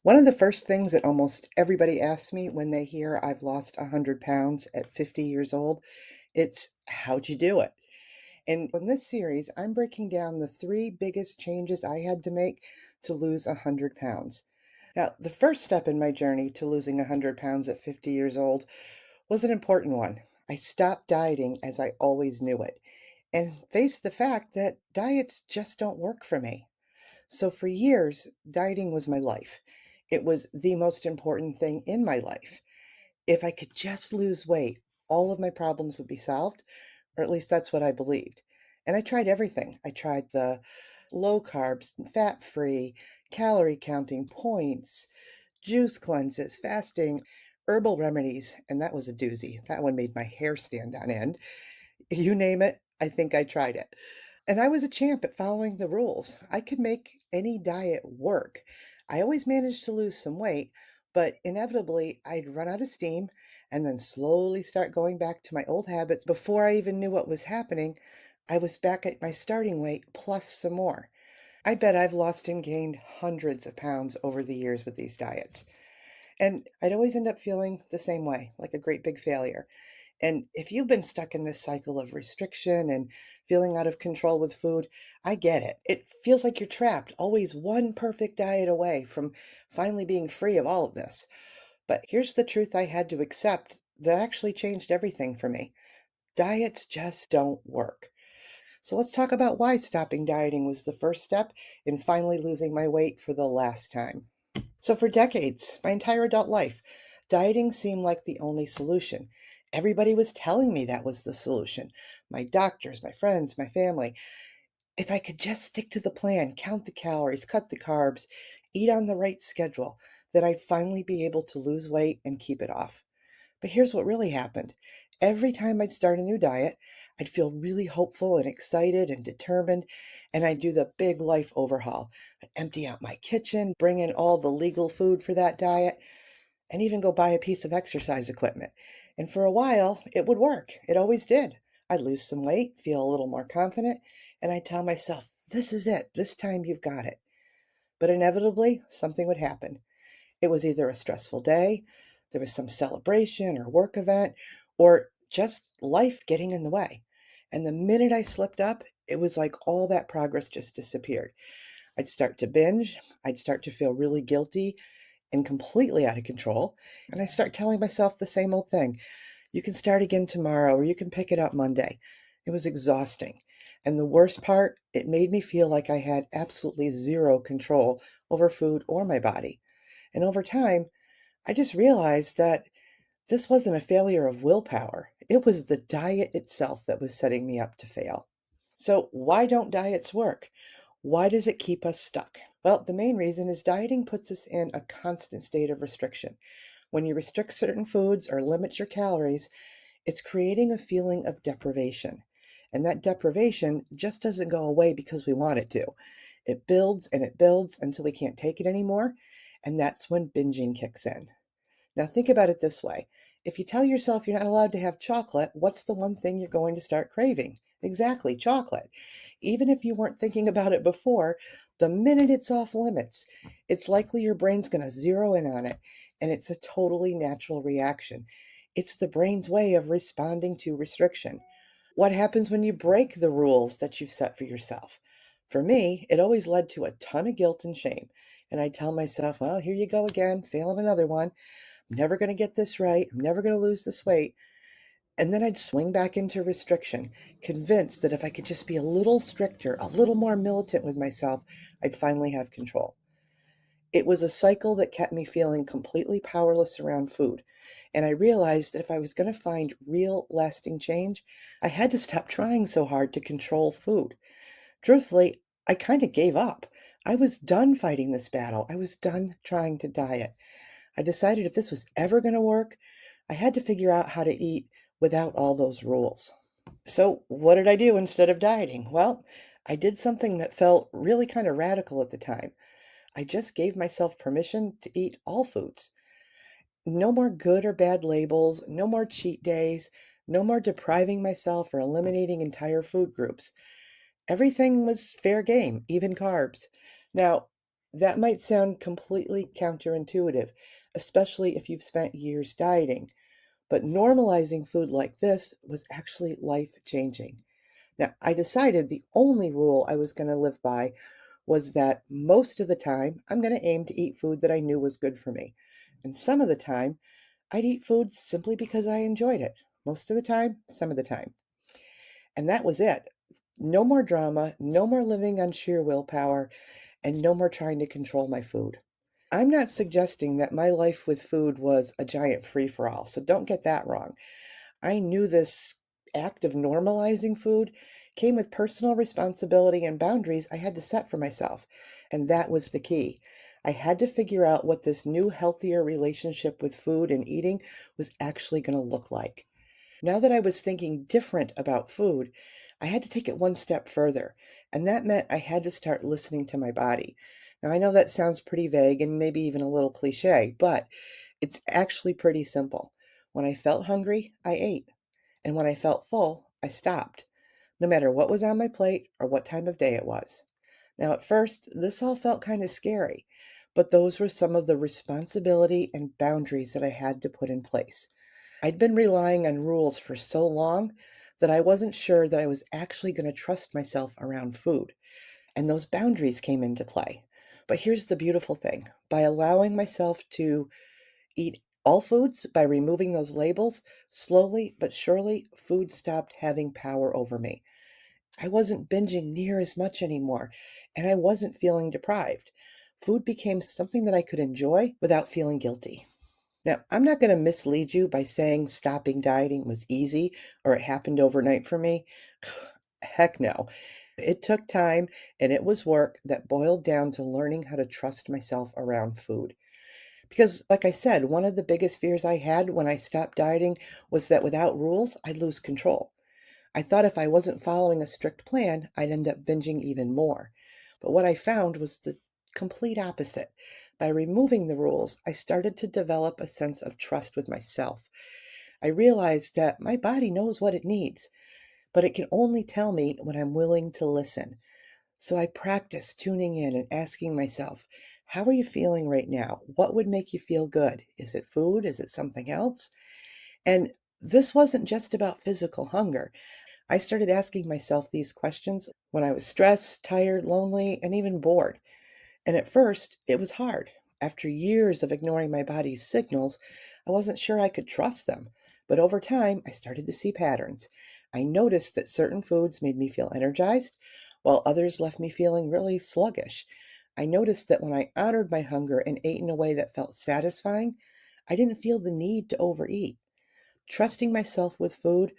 One of the first things that almost everybody asks me when they hear I've lost 100 pounds at 50 years old, it's how'd you do it? And in this series, I'm breaking down the three biggest changes I had to make to lose 100 pounds. Now, the first step in my journey to losing 100 pounds at 50 years old was an important one. I stopped dieting as I always knew it and faced the fact that diets just don't work for me. So for years, dieting was my life. It was the most important thing in my life. If I could just lose weight, all of my problems would be solved, or at least that's what I believed. And I tried everything. I tried the low carbs, fat free, calorie counting, points, juice cleanses, fasting, herbal remedies, and that was a doozy. That one made my hair stand on end. You name it, I think I tried it. And I was a champ at following the rules. I could make any diet work. I always managed to lose some weight, but inevitably I'd run out of steam and then slowly start going back to my old habits. Before I even knew what was happening, I was back at my starting weight plus some more. I bet I've lost and gained hundreds of pounds over the years with these diets. And I'd always end up feeling the same way, like a great big failure. And if you've been stuck in this cycle of restriction and feeling out of control with food, I get it. It feels like you're trapped, always one perfect diet away from finally being free of all of this. But here's the truth I had to accept that actually changed everything for me. Diets just don't work. So let's talk about why stopping dieting was the first step in finally losing my weight for the last time. So, for decades, my entire adult life, dieting seemed like the only solution. Everybody was telling me that was the solution. My doctors, my friends, my family. If I could just stick to the plan, count the calories, cut the carbs, eat on the right schedule, that I'd finally be able to lose weight and keep it off. But here's what really happened. Every time I'd start a new diet, I'd feel really hopeful and excited and determined, and I'd do the big life overhaul. I'd empty out my kitchen, bring in all the legal food for that diet, and even go buy a piece of exercise equipment. And for a while, it would work. It always did. I'd lose some weight, feel a little more confident, and I'd tell myself, this is it. This time you've got it. But inevitably, something would happen. It was either a stressful day, there was some celebration or work event, or just life getting in the way. And the minute I slipped up, it was like all that progress just disappeared. I'd start to binge, I'd start to feel really guilty and completely out of control. And I start telling myself the same old thing. You can start again tomorrow or you can pick it up Monday. It was exhausting. And the worst part, it made me feel like I had absolutely zero control over food or my body. And over time, I just realized that this wasn't a failure of willpower. It was the diet itself that was setting me up to fail. So, why don't diets work? Why does it keep us stuck? Well, the main reason is dieting puts us in a constant state of restriction. When you restrict certain foods or limit your calories, it's creating a feeling of deprivation. And that deprivation just doesn't go away because we want it to. It builds and it builds until we can't take it anymore. And that's when binging kicks in. Now, think about it this way. If you tell yourself you're not allowed to have chocolate, what's the one thing you're going to start craving? Exactly, chocolate. Even if you weren't thinking about it before, the minute it's off limits, it's likely your brain's going to zero in on it, and it's a totally natural reaction. It's the brain's way of responding to restriction. What happens when you break the rules that you've set for yourself? For me, it always led to a ton of guilt and shame. And I tell myself, well, here you go again, failing another one. I'm never going to get this right. I'm never going to lose this weight. And then I'd swing back into restriction, convinced that if I could just be a little stricter, a little more militant with myself, I'd finally have control. It was a cycle that kept me feeling completely powerless around food. And I realized that if I was going to find real lasting change, I had to stop trying so hard to control food. Truthfully, I kind of gave up. I was done fighting this battle. I was done trying to diet. I decided if this was ever going to work, I had to figure out how to eat without all those rules. So, what did I do instead of dieting? Well, I did something that felt really kind of radical at the time. I just gave myself permission to eat all foods. No more good or bad labels, no more cheat days, no more depriving myself or eliminating entire food groups. Everything was fair game, even carbs. Now, That might sound completely counterintuitive, especially if you've spent years dieting, but normalizing food like this was actually life-changing. Now, I decided the only rule I was going to live by was that most of the time I'm going to aim to eat food that I knew was good for me. And some of the time, I'd eat food simply because I enjoyed it. Most of the time, some of the time. And that was it. No more drama, no more living on sheer willpower, and no more trying to control my food. I'm not suggesting that my life with food was a giant free for all, so don't get that wrong. I knew this act of normalizing food came with personal responsibility and boundaries I had to set for myself. And that was the key. I had to figure out what this new, healthier relationship with food and eating was actually going to look like. Now that I was thinking different about food, I had to take it one step further, and that meant I had to start listening to my body. Now, I know that sounds pretty vague and maybe even a little cliche, but it's actually pretty simple. When I felt hungry, I ate, and when I felt full, I stopped, no matter what was on my plate or what time of day it was. Now, at first, this all felt kind of scary, but those were some of the responsibility and boundaries that I had to put in place. I'd been relying on rules for so long that I wasn't sure that I was actually going to trust myself around food, and those boundaries came into play. But here's the beautiful thing: by allowing myself to eat all foods, by removing those labels, slowly but surely, food stopped having power over me. I wasn't binging near as much anymore, and I wasn't feeling deprived. Food became something that I could enjoy without feeling guilty. Now, I'm not going to mislead you by saying stopping dieting was easy or it happened overnight for me. Heck no. It took time and it was work that boiled down to learning how to trust myself around food. Because, like I said, one of the biggest fears I had when I stopped dieting was that without rules, I'd lose control. I thought if I wasn't following a strict plan, I'd end up binging even more. But what I found was the complete opposite. By removing the rules, I started to develop a sense of trust with myself. I realized that my body knows what it needs, but it can only tell me when I'm willing to listen. So I practiced tuning in and asking myself, how are you feeling right now? What would make you feel good? Is it food? Is it something else? And this wasn't just about physical hunger. I started asking myself these questions when I was stressed, tired, lonely, and even bored. And at first, it was hard. After years of ignoring my body's signals, I wasn't sure I could trust them. But over time, I started to see patterns. I noticed that certain foods made me feel energized, while others left me feeling really sluggish. I noticed that when I honored my hunger and ate in a way that felt satisfying, I didn't feel the need to overeat. Trusting myself with food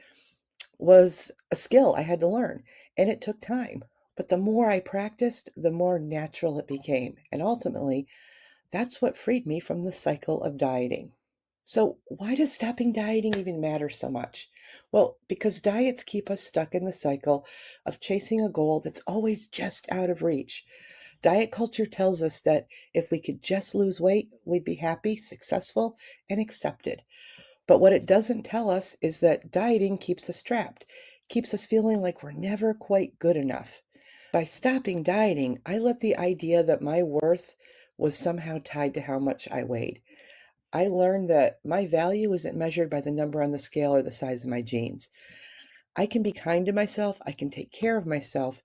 was a skill I had to learn, and it took time. But the more I practiced, the more natural it became. And ultimately, that's what freed me from the cycle of dieting. So, why does stopping dieting even matter so much? Well, because diets keep us stuck in the cycle of chasing a goal that's always just out of reach. Diet culture tells us that if we could just lose weight, we'd be happy, successful, and accepted. But what it doesn't tell us is that dieting keeps us trapped, keeps us feeling like we're never quite good enough. By stopping dieting, I let the idea that my worth was somehow tied to how much I weighed. I learned that my value isn't measured by the number on the scale or the size of my jeans. I can be kind to myself, I can take care of myself,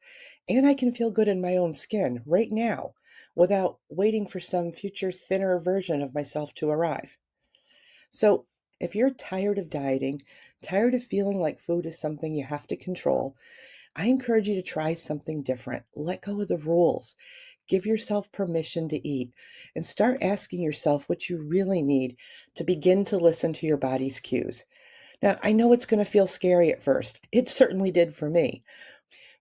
and I can feel good in my own skin right now without waiting for some future thinner version of myself to arrive. So, if you're tired of dieting, tired of feeling like food is something you have to control, I encourage you to try something different. Let go of the rules. Give yourself permission to eat and start asking yourself what you really need to begin to listen to your body's cues. Now, I know it's going to feel scary at first. It certainly did for me.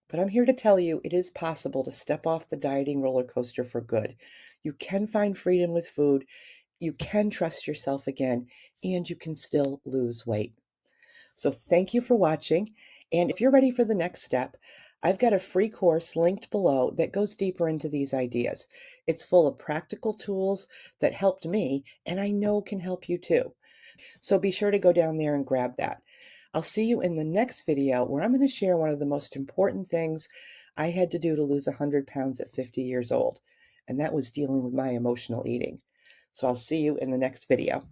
But I'm here to tell you it is possible to step off the dieting roller coaster for good. You can find freedom with food, you can trust yourself again, and you can still lose weight. So thank you for watching. And if you're ready for the next step, I've got a free course linked below that goes deeper into these ideas. It's full of practical tools that helped me and I know can help you too. So be sure to go down there and grab that. I'll see you in the next video where I'm going to share one of the most important things I had to do to lose 100 pounds at 50 years old. and that was dealing with my emotional eating. So I'll see you in the next video.